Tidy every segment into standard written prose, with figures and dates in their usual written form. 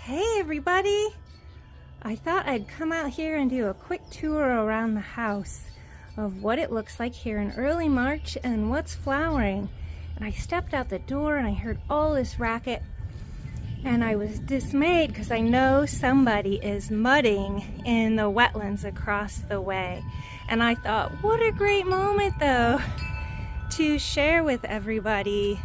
Hey everybody! I thought I'd come out here and do a quick tour around the house of what it looks like here in early March and what's flowering. And I stepped out the door and I heard all this racket and I was dismayed because I know somebody is mudding in the wetlands across the way. And I thought, what a great moment though to share with everybody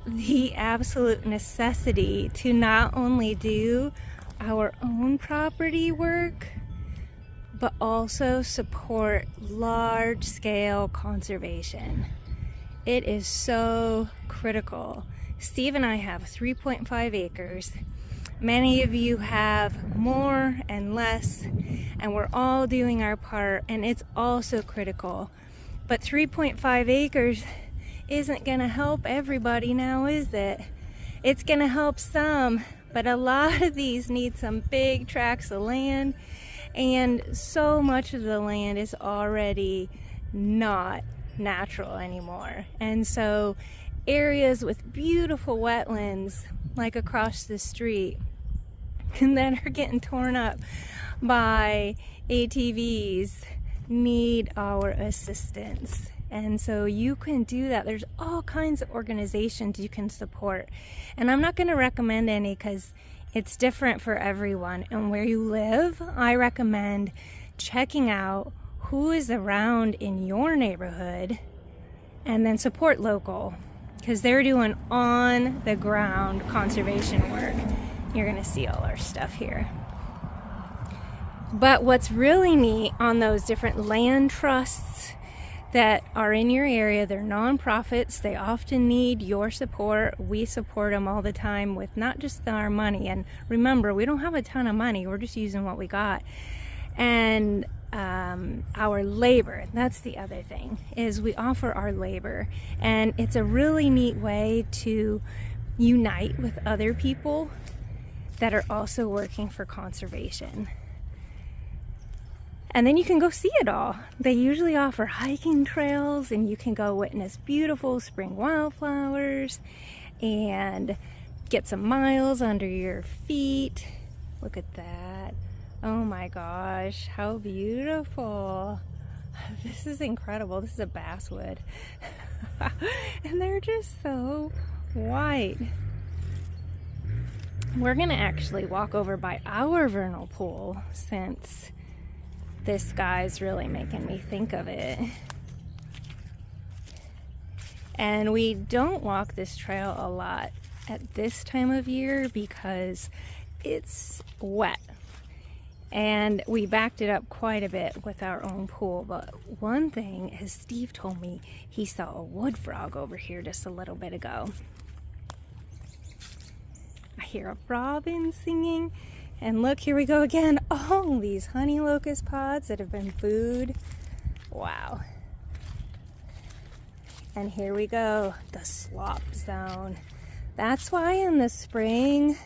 the absolute necessity to not only do our own property work, but also support large-scale conservation. It is so critical. Steve and I have 3.5 acres. Many of you have more and less, and we're all doing our part, and it's also critical. But 3.5 acres isn't gonna help everybody now, is it? It's gonna help some, but a lot of these need some big tracts of land, and so much of the land is already not natural anymore. And so areas with beautiful wetlands like across the street and then are getting torn up by ATVs need our assistance. And so you can do that. There's all kinds of organizations you can support. And I'm not going to recommend any because it's different for everyone. And where you live, I recommend checking out who is around in your neighborhood and then support local because they're doing on the ground conservation work. You're going to see all our stuff here. But what's really neat on those different land trusts that are in your area, they're nonprofits. They often need your support. We support them all the time with not just our money. And remember, we don't have a ton of money. We're just using what we got. And our labor, that's the other thing, is we offer our labor. And it's a really neat way to unite with other people that are also working for conservation. And then you can go see it all. They usually offer hiking trails and you can go witness beautiful spring wildflowers and get some miles under your feet. Look at that. Oh my gosh, how beautiful. This is incredible. This is a basswood. And they're just so white. We're gonna actually walk over by our vernal pool since this guy's really making me think of it. And we don't walk this trail a lot at this time of year because it's wet. And we backed it up quite a bit with our own pool. But one thing is Steve told me he saw a wood frog over here just a little bit ago. I hear a robin singing. And look, here we go again. Oh, these honey locust pods that have been food. Wow. And here we go, the slop zone. That's why in the spring,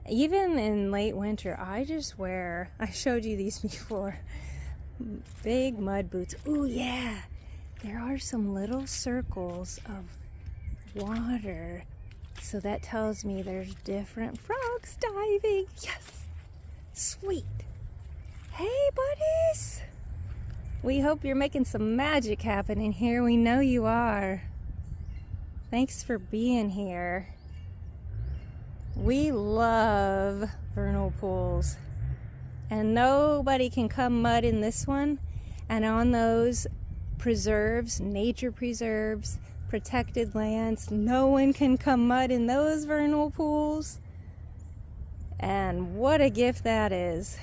even in late winter, I just wear, I showed you these before, big mud boots. Ooh, yeah. There are some little circles of water. So that tells me there's different frogs diving. Yes. Sweet. Hey buddies, we hope you're making some magic happen in here. We know you are. Thanks for being here. We love vernal pools and nobody can come mud in this one. And on those preserves, nature preserves, protected lands, no one can come mud in those vernal pools. And what a gift that is.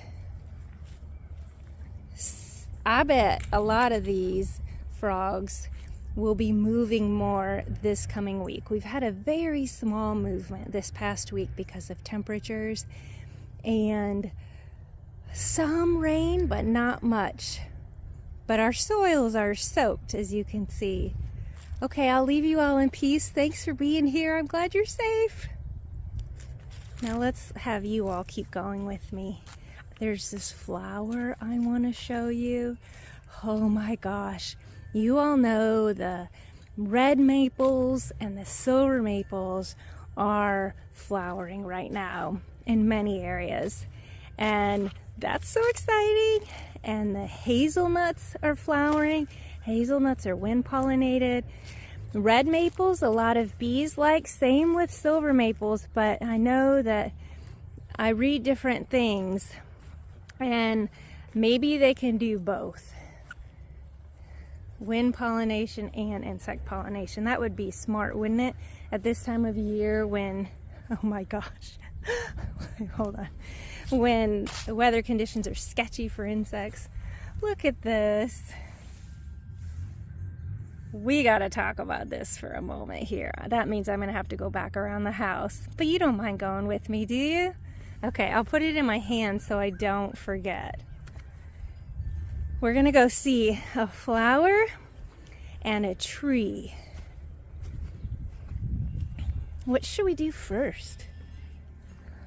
I bet a lot of these frogs will be moving more this coming week. We've had a very small movement this past week because of temperatures and some rain, but not much. But our soils are soaked, as you can see. Okay, I'll leave you all in peace. Thanks for being here. I'm glad you're safe. Now let's have you all keep going with me. There's this flower I want to show you. Oh my gosh. You all know the red maples and the silver maples are flowering right now in many areas. And that's so exciting. And the hazelnuts are flowering. Hazelnuts are wind pollinated. Red maples, a lot of bees like, same with silver maples, but I know that I read different things and maybe they can do both. Wind pollination and insect pollination. That would be smart, wouldn't it? At this time of year when, oh my gosh, hold on. When the weather conditions are sketchy for insects. Look at this. We gotta talk about this for a moment here. That means I'm gonna have to go back around the house. But you don't mind going with me, do you? Okay, I'll put it in my hand so I don't forget. We're gonna go see a flower and a tree. What should we do first?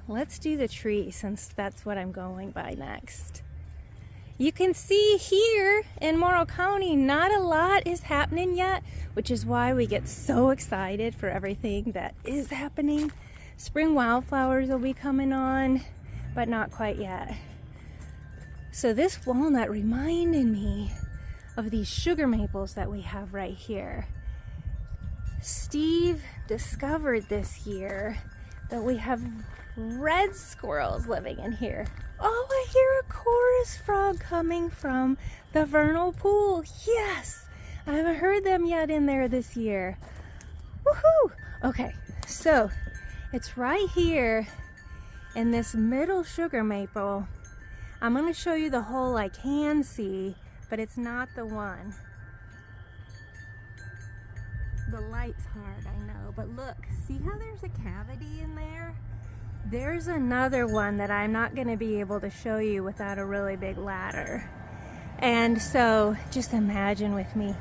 Let's do the tree since that's what I'm going by next. You can see here in Morrow County, not a lot is happening yet, which is why we get so excited for everything that is happening. Spring wildflowers will be coming on, but not quite yet. So this walnut reminded me of these sugar maples that we have right here. Steve discovered this year that we have red squirrels living in here. Oh, I hear a chorus frog coming from the vernal pool. Yes, I haven't heard them yet in there this year. Woohoo! Okay, so it's right here in this middle sugar maple. I'm going to show you the hole I can see, but it's not the one. The light's hard, I know, but look, see how there's a cavity in there? There's another one that I'm not going to be able to show you without a really big ladder. And so just imagine with me,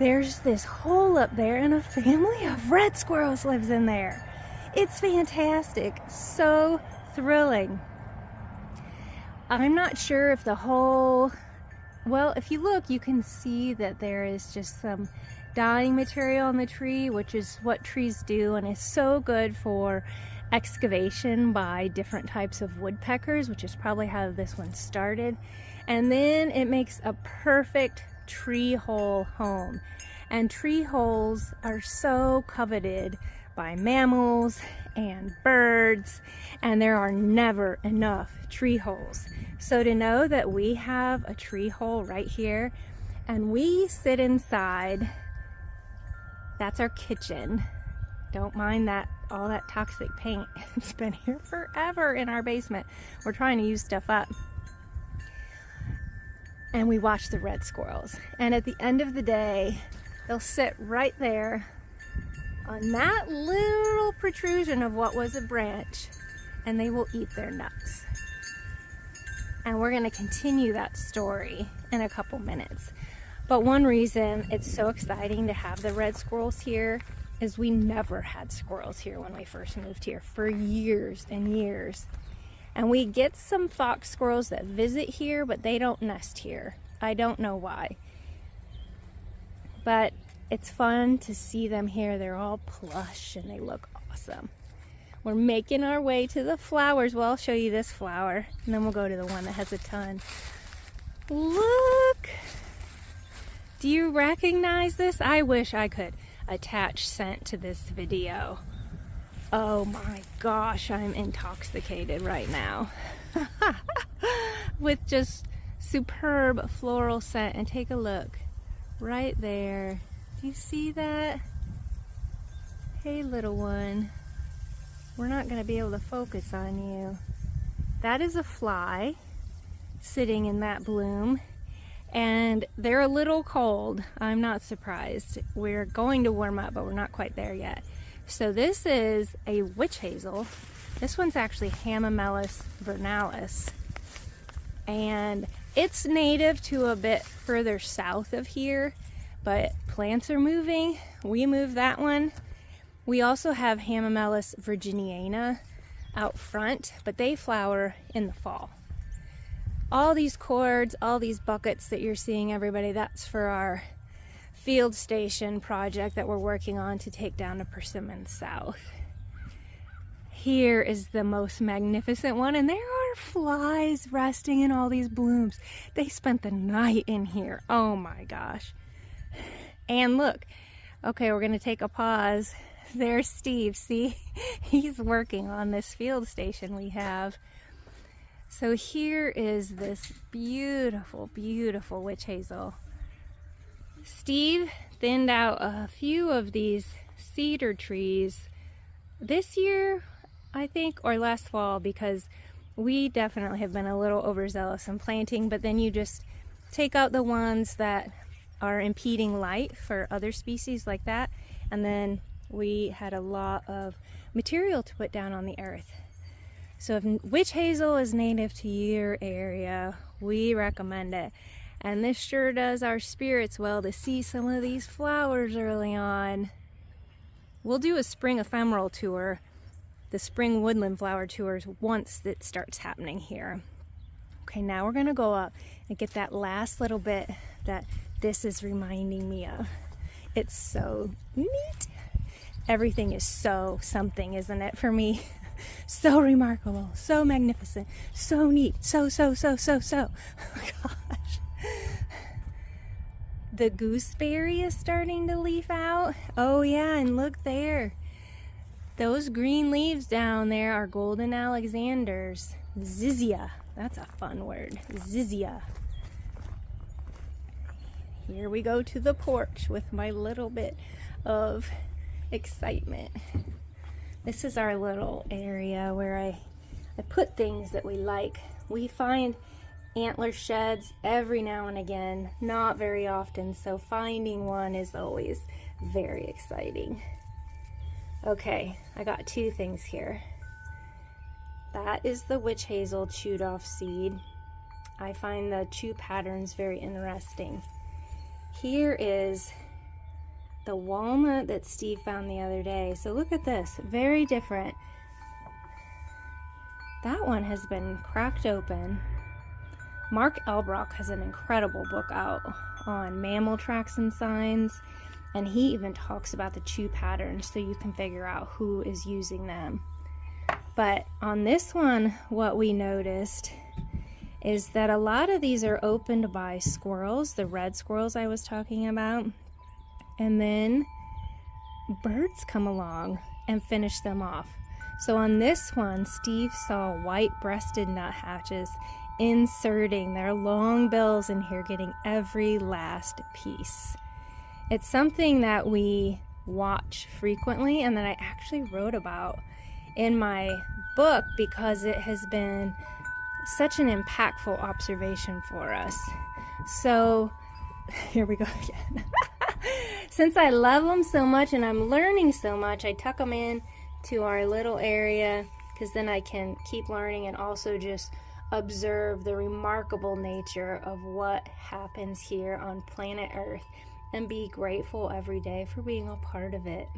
there's this hole up there and a family of red squirrels lives in there. It's fantastic, so thrilling. I'm not sure if the hole, well, if you look, you can see that there is just some dying material on the tree, which is what trees do and is so good for excavation by different types of woodpeckers, which is probably how this one started. And then it makes a perfect tree hole home. And tree holes are so coveted by mammals and birds, and there are never enough tree holes. So to know that we have a tree hole right here and we sit inside, that's our kitchen. Don't mind that, all that toxic paint. It's been here forever in our basement. We're trying to use stuff up. And we watch the red squirrels. And at the end of the day, they'll sit right there on that little protrusion of what was a branch, and they will eat their nuts. And we're gonna continue that story in a couple minutes. But one reason it's so exciting to have the red squirrels here is we never had squirrels here when we first moved here for years and years. And we get some fox squirrels that visit here, but they don't nest here. I don't know why. But it's fun to see them here. They're all plush and they look awesome. We're making our way to the flowers. Well, I'll show you this flower and then we'll go to the one that has a ton. Look! Do you recognize this? I wish I could attach scent to this video. Oh my gosh, I'm intoxicated right now with just superb floral scent. And take a look right there. Do you see that? Hey little one, we're not going to be able to focus on you. That is a fly sitting in that bloom. And they're a little cold. I'm not surprised. We're going to warm up, but we're not quite there yet. So this is a witch hazel. This one's actually Hamamelis vernalis. And it's native to a bit further south of here, but plants are moving. We moved that one. We also have Hamamelis virginiana out front, but they flower in the fall. All these cords, all these buckets that you're seeing, everybody, that's for our field station project that we're working on to take down to Persimmon South. Here is the most magnificent one, and there are flies resting in all these blooms. They spent the night in here. Oh my gosh. And look, okay, we're gonna take a pause. There's Steve, see? He's working on this field station we have. So here is this beautiful, beautiful witch hazel. Steve thinned out a few of these cedar trees this year, I think, or last fall, because we definitely have been a little overzealous in planting, but then you just take out the ones that are impeding light for other species like that, and then we had a lot of material to put down on the earth. So if witch hazel is native to your area, we recommend it. And this sure does our spirits well to see some of these flowers early on. We'll do a spring ephemeral tour, the spring woodland flower tours, once it starts happening here. Okay, now we're gonna go up and get that last little bit that this is reminding me of. It's so neat. Everything is so something, isn't it, for me? So remarkable, so magnificent, so neat, so. Oh gosh. The gooseberry is starting to leaf out. Oh yeah, and look there. Those green leaves down there are golden Alexanders. Zizia, that's a fun word, Zizia. Here we go to the porch with my little bit of excitement. This is our little area where I put things that we like. We find antler sheds every now and again, not very often, so finding one is always very exciting. Okay, I got two things here. That is the witch hazel chewed off seed. I find the chew patterns very interesting. Here is the walnut that Steve found the other day. So look at this, very different. That one has been cracked open. Mark Elbrock has an incredible book out on mammal tracks and signs, and he even talks about the chew patterns so you can figure out who is using them. But on this one, what we noticed is that a lot of these are opened by squirrels, the red squirrels I was talking about, and then birds come along and finish them off. So on this one, Steve saw white-breasted nuthatches inserting their long bills in here, getting every last piece. It's something that we watch frequently and that I actually wrote about in my book because it has been such an impactful observation for us. So here we go again. Since I love them so much and I'm learning so much, I tuck them in to our little area because then I can keep learning and also just observe the remarkable nature of what happens here on planet Earth and be grateful every day for being a part of it.